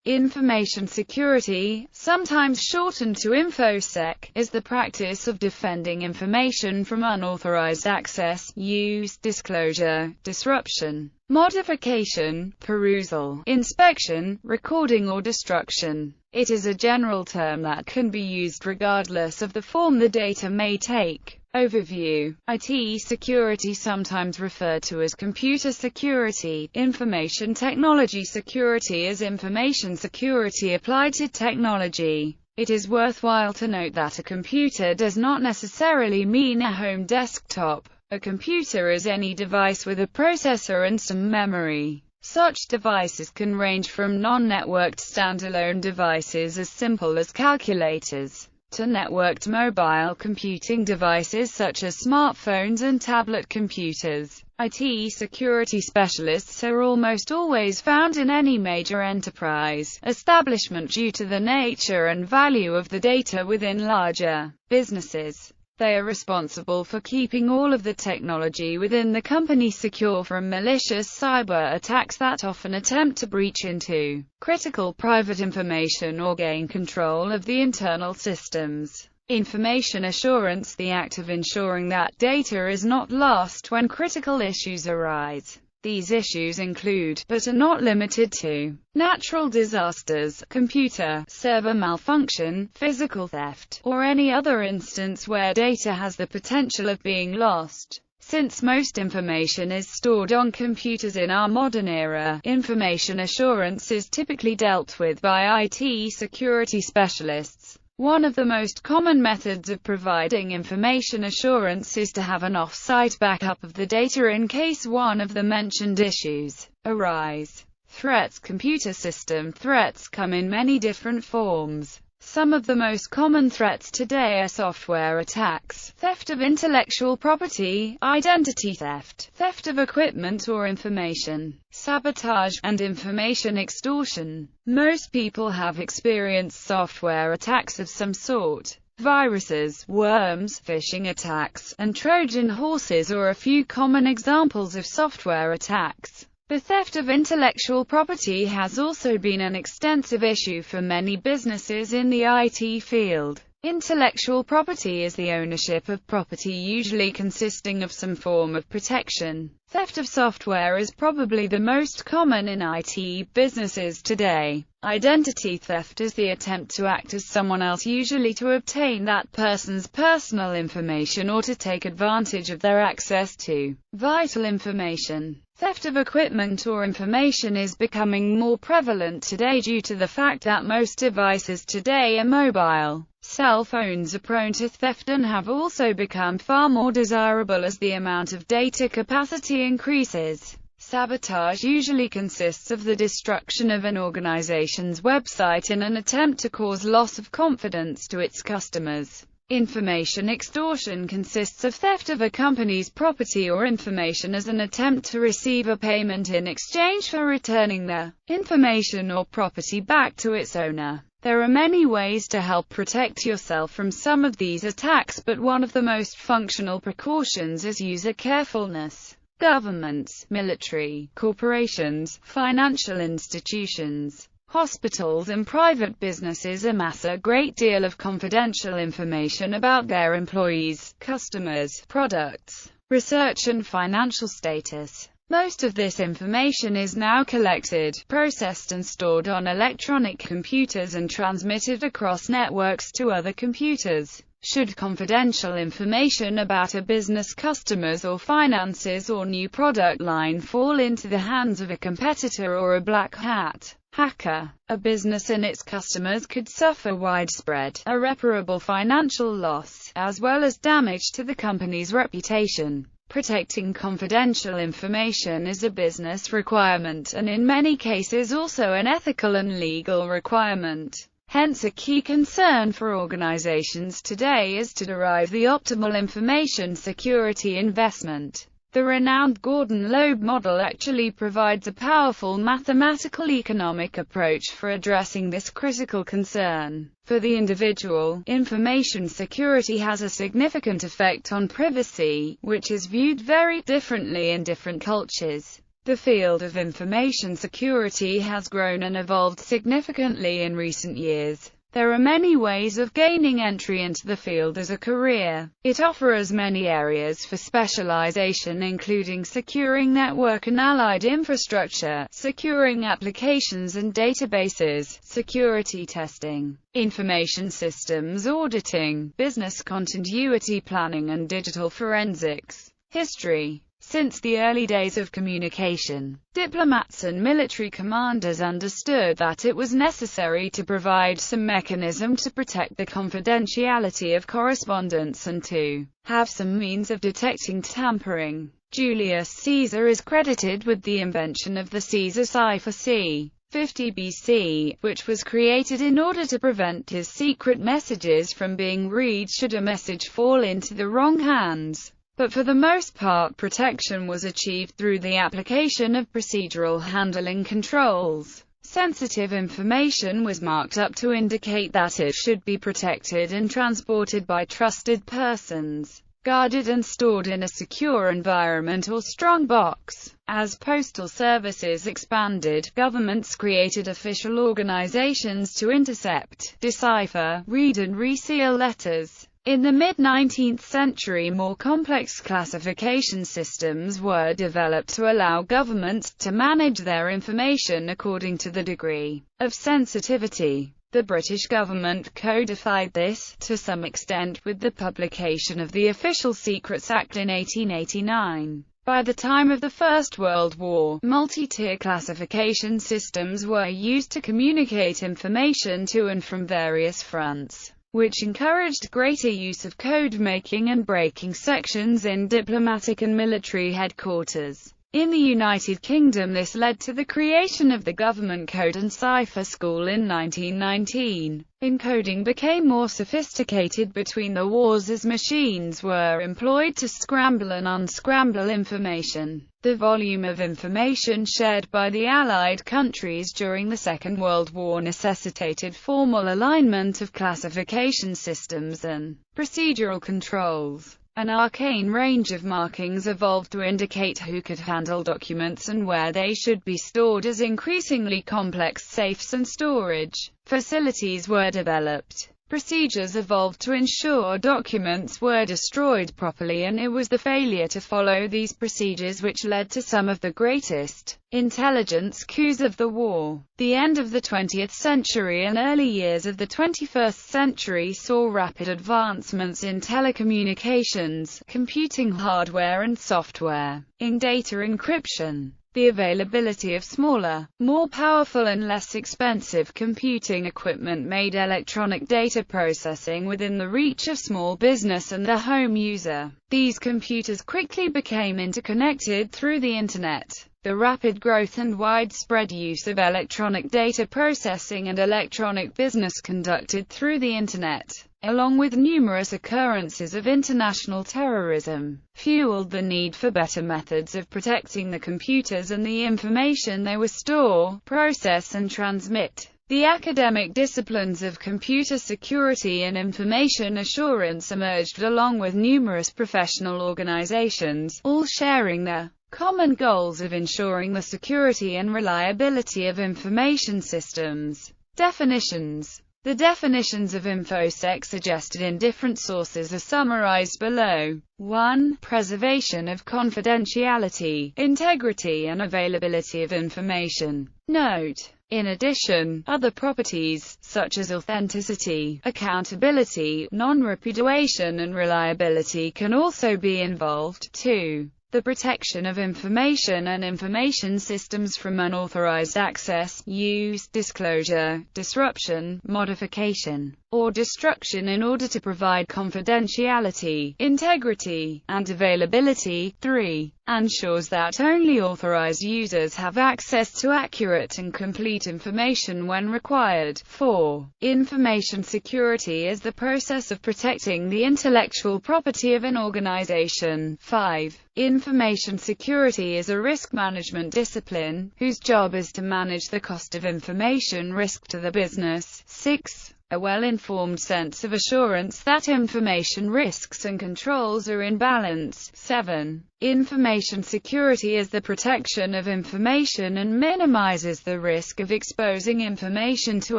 Information security, sometimes shortened to InfoSec, is the practice of defending information from unauthorized access, use, disclosure, disruption, modification, perusal, inspection, recording or destruction. It is a general term that can be used regardless of the form the data may take. Overview. IT security, sometimes referred to as computer security. Information technology security is information security applied to technology. It is worthwhile to note that a computer does not necessarily mean a home desktop. A computer is any device with a processor and some memory. Such devices can range from non-networked standalone devices as simple as calculators, to networked mobile computing devices such as smartphones and tablet computers. IT security specialists are almost always found in any major enterprise establishment due to the nature and value of the data within larger businesses. They are responsible for keeping all of the technology within the company secure from malicious cyber attacks that often attempt to breach into critical private information or gain control of the internal systems. Information assurance, the act of ensuring that data is not lost when critical issues arise. These issues include, but are not limited to, natural disasters, computer, server malfunction, physical theft, or any other instance where data has the potential of being lost. Since most information is stored on computers in our modern era, information assurance is typically dealt with by IT security specialists. One of the most common methods of providing information assurance is to have an off-site backup of the data in case one of the mentioned issues arise. Threats. Computer system threats come in many different forms. Some of the most common threats today are software attacks, theft of intellectual property, identity theft, theft of equipment or information, sabotage, and information extortion. Most people have experienced software attacks of some sort. Viruses, worms, phishing attacks, and Trojan horses are a few common examples of software attacks. The theft of intellectual property has also been an extensive issue for many businesses in the IT field. Intellectual property is the ownership of property usually consisting of some form of protection. Theft of software is probably the most common in IT businesses today. Identity theft is the attempt to act as someone else, usually to obtain that person's personal information or to take advantage of their access to vital information. Theft of equipment or information is becoming more prevalent today due to the fact that most devices today are mobile. Cell phones are prone to theft and have also become far more desirable as the amount of data capacity increases. Sabotage usually consists of the destruction of an organization's website in an attempt to cause loss of confidence to its customers. Information extortion consists of theft of a company's property or information as an attempt to receive a payment in exchange for returning the information or property back to its owner. There are many ways to help protect yourself from some of these attacks, but one of the most functional precautions is user carefulness. Governments, military, corporations, financial institutions, hospitals and private businesses amass a great deal of confidential information about their employees, customers, products, research and financial status. Most of this information is now collected, processed and stored on electronic computers and transmitted across networks to other computers. Should confidential information about a business, customers or finances or new product line fall into the hands of a competitor or a black hat hacker, a business and its customers could suffer widespread, irreparable financial loss, as well as damage to the company's reputation. Protecting confidential information is a business requirement and in many cases also an ethical and legal requirement. Hence a key concern for organizations today is to derive the optimal information security investment. The renowned Gordon-Loeb model actually provides a powerful mathematical economic approach for addressing this critical concern. For the individual, information security has a significant effect on privacy, which is viewed very differently in different cultures. The field of information security has grown and evolved significantly in recent years. There are many ways of gaining entry into the field as a career. It offers many areas for specialization, including securing network and allied infrastructure, securing applications and databases, security testing, information systems auditing, business continuity planning, and digital forensics. History. Since the early days of communication, diplomats and military commanders understood that it was necessary to provide some mechanism to protect the confidentiality of correspondence and to have some means of detecting tampering. Julius Caesar is credited with the invention of the Caesar cipher c. 50 BC, which was created in order to prevent his secret messages from being read should a message fall into the wrong hands. But for the most part, protection was achieved through the application of procedural handling controls. Sensitive information was marked up to indicate that it should be protected and transported by trusted persons, guarded and stored in a secure environment or strong box. As postal services expanded, governments created official organizations to intercept, decipher, read and reseal letters. In the mid-19th century, more complex classification systems were developed to allow governments to manage their information according to the degree of sensitivity. The British government codified this, to some extent, with the publication of the Official Secrets Act in 1889. By the time of the First World War, multi-tier classification systems were used to communicate information to and from various fronts, which encouraged greater use of code-making and breaking sections in diplomatic and military headquarters. In the United Kingdom, this led to the creation of the Government Code and Cipher School in 1919. Encoding became more sophisticated between the wars as machines were employed to scramble and unscramble information. The volume of information shared by the Allied countries during the Second World War necessitated formal alignment of classification systems and procedural controls. An arcane range of markings evolved to indicate who could handle documents and where they should be stored, as increasingly complex safes and storage facilities were developed. Procedures evolved to ensure documents were destroyed properly, and it was the failure to follow these procedures which led to some of the greatest intelligence coups of the war. The end of the 20th century and early years of the 21st century saw rapid advancements in telecommunications, computing hardware and software, in data encryption. The availability of smaller, more powerful and less expensive computing equipment made electronic data processing within the reach of small business and the home user. These computers quickly became interconnected through the Internet. The rapid growth and widespread use of electronic data processing and electronic business conducted through the Internet, along with numerous occurrences of international terrorism, fueled the need for better methods of protecting the computers and the information they were store, process and transmit. The academic disciplines of computer security and information assurance emerged along with numerous professional organizations, all sharing the common goals of ensuring the security and reliability of information systems. Definitions. The definitions of InfoSec suggested in different sources are summarized below. 1. Preservation of confidentiality, integrity and availability of information. Note: in addition, other properties, such as authenticity, accountability, non-repudiation and reliability can also be involved. 2. The protection of information and information systems from unauthorized access, use, disclosure, disruption, modification, or destruction in order to provide confidentiality, integrity, and availability. 3. Ensures that only authorized users have access to accurate and complete information when required. 4. Information security is the process of protecting the intellectual property of an organization. 5. Information security is a risk management discipline, whose job is to manage the cost of information risk to the business. 6. a well-informed sense of assurance that information risks and controls are in balance. 7. Information security is the protection of information and minimizes the risk of exposing information to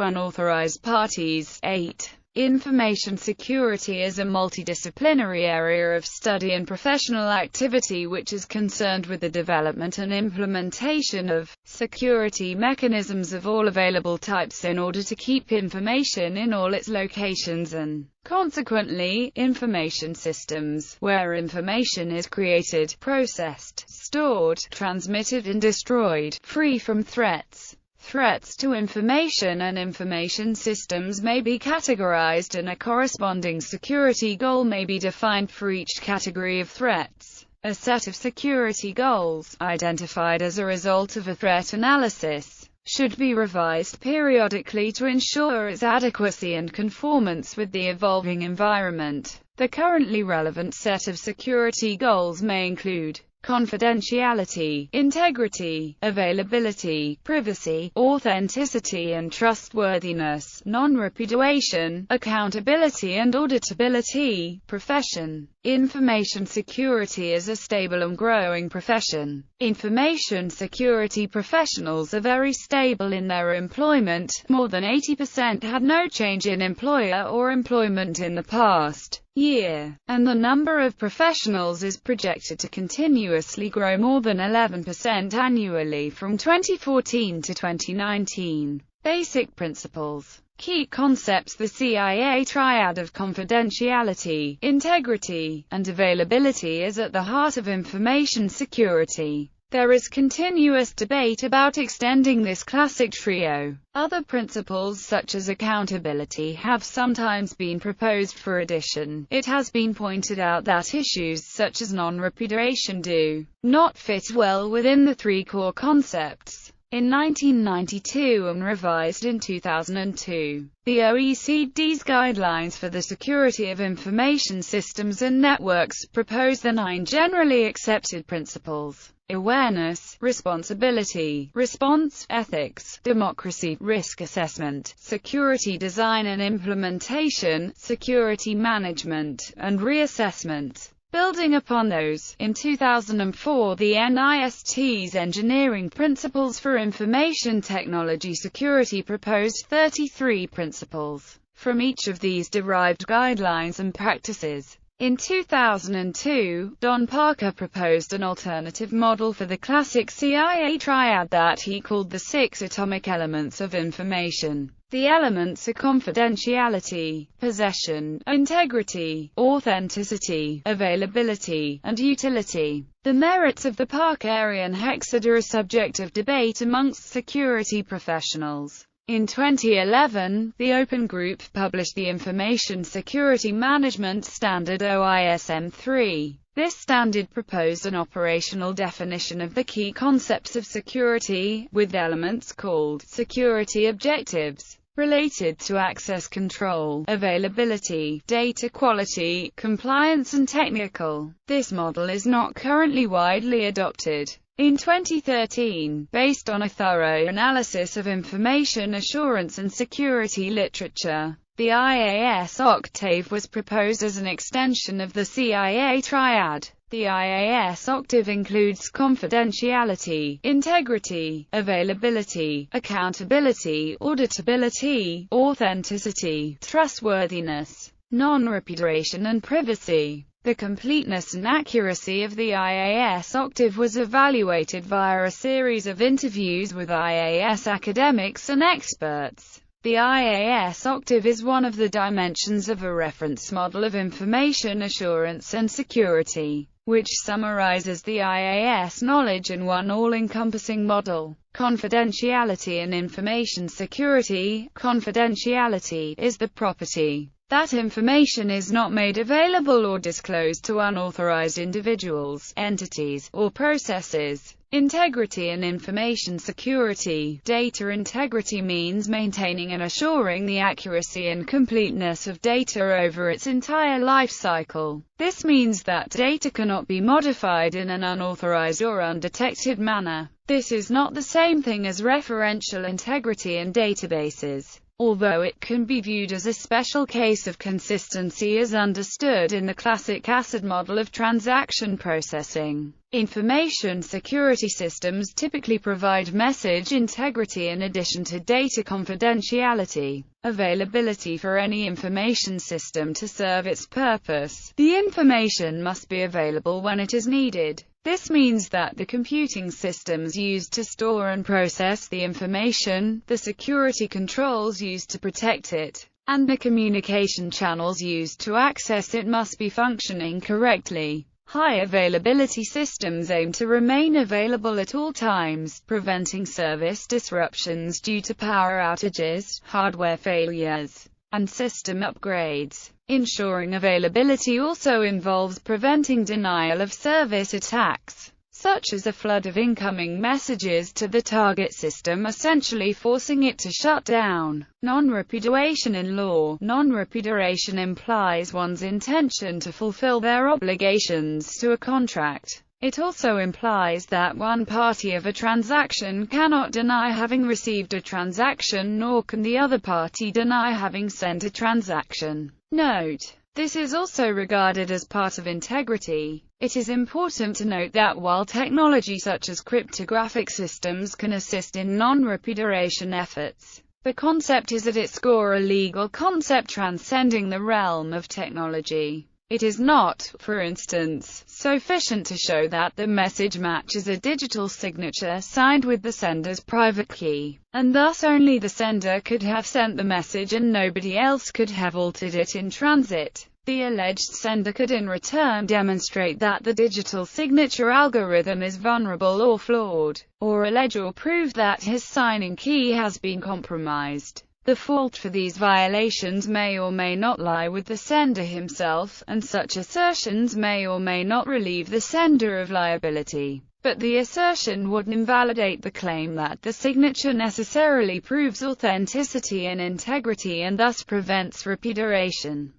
unauthorized parties. 8. Information security is a multidisciplinary area of study and professional activity which is concerned with the development and implementation of security mechanisms of all available types in order to keep information in all its locations and, consequently, information systems, where information is created, processed, stored, transmitted and destroyed, free from threats. Threats to information and information systems may be categorized, and a corresponding security goal may be defined for each category of threats. A set of security goals, identified as a result of a threat analysis, should be revised periodically to ensure its adequacy and conformance with the evolving environment. The currently relevant set of security goals may include confidentiality, integrity, availability, privacy, authenticity and trustworthiness, non-repudiation, accountability and auditability. Profession. Information security is a stable and growing profession. Information security professionals are very stable in their employment. More than 80% had no change in employer or employment in the past year, and the number of professionals is projected to continuously grow more than 11% annually from 2014 to 2019. Basic principles. Key concepts: the CIA triad of confidentiality, integrity, and availability is at the heart of information security. There is continuous debate about extending this classic trio. Other principles such as accountability have sometimes been proposed for addition. It has been pointed out that issues such as non-repudiation do not fit well within the three core concepts. In 1992 and revised in 2002, the OECD's Guidelines for the Security of Information Systems and Networks proposed the 9 generally accepted principles: awareness, responsibility, response, ethics, democracy, risk assessment, security design and implementation, security management, and reassessment. Building upon those, in 2004 the NIST's Engineering Principles for Information Technology Security proposed 33 principles. From each of these derived guidelines and practices. In 2002, Don Parker proposed an alternative model for the classic CIA triad that he called the 6 atomic elements of information. The elements are confidentiality, possession, integrity, authenticity, availability, and utility. The merits of the Parkerian hexad are a subject of debate amongst security professionals. In 2011, the Open Group published the Information Security Management Standard OISM-3. This standard proposed an operational definition of the key concepts of security, with elements called security objectives, related to access control, availability, data quality, compliance and technical. This model is not currently widely adopted. In 2013, based on a thorough analysis of information assurance and security literature, the IAS octave was proposed as an extension of the CIA triad. The IAS octave includes confidentiality, integrity, availability, accountability, auditability, authenticity, trustworthiness, non-repudiation and privacy. The completeness and accuracy of the IAS octave was evaluated via a series of interviews with IAS academics and experts. The IAS octave is one of the dimensions of a reference model of information assurance and security, which summarizes the IAS knowledge in one all-encompassing model. Confidentiality and information security. Confidentiality is the property that information is not made available or disclosed to unauthorized individuals, entities, or processes. Integrity and information security. Data integrity means maintaining and assuring the accuracy and completeness of data over its entire life cycle. This means that data cannot be modified in an unauthorized or undetected manner. This is not the same thing as referential integrity in databases. although it can be viewed as a special case of consistency as understood in the classic ACID model of transaction processing. Information security systems typically provide message integrity in addition to data confidentiality. Availability for any information system to serve its purpose. The information must be available when it is needed. This means that the computing systems used to store and process the information, the security controls used to protect it, and the communication channels used to access it must be functioning correctly. High availability systems aim to remain available at all times, preventing service disruptions due to power outages, hardware failures, and system upgrades. Ensuring availability also involves preventing denial of service attacks, such as a flood of incoming messages to the target system, essentially forcing it to shut down. Non-repudiation in law. Non-repudiation implies one's intention to fulfill their obligations to a contract. It also implies that one party of a transaction cannot deny having received a transaction, nor can the other party deny having sent a transaction. Note: this is also regarded as part of integrity. It is important to note that while technology such as cryptographic systems can assist in non-repudiation efforts, the concept is at its core a legal concept transcending the realm of technology. It is not, for instance, sufficient to show that the message matches a digital signature signed with the sender's private key, and thus only the sender could have sent the message and nobody else could have altered it in transit. The alleged sender could in return demonstrate that the digital signature algorithm is vulnerable or flawed, or allege or prove that his signing key has been compromised. The fault for these violations may or may not lie with the sender himself, and such assertions may or may not relieve the sender of liability. But the assertion would invalidate the claim that the signature necessarily proves authenticity and integrity and thus prevents repudiation.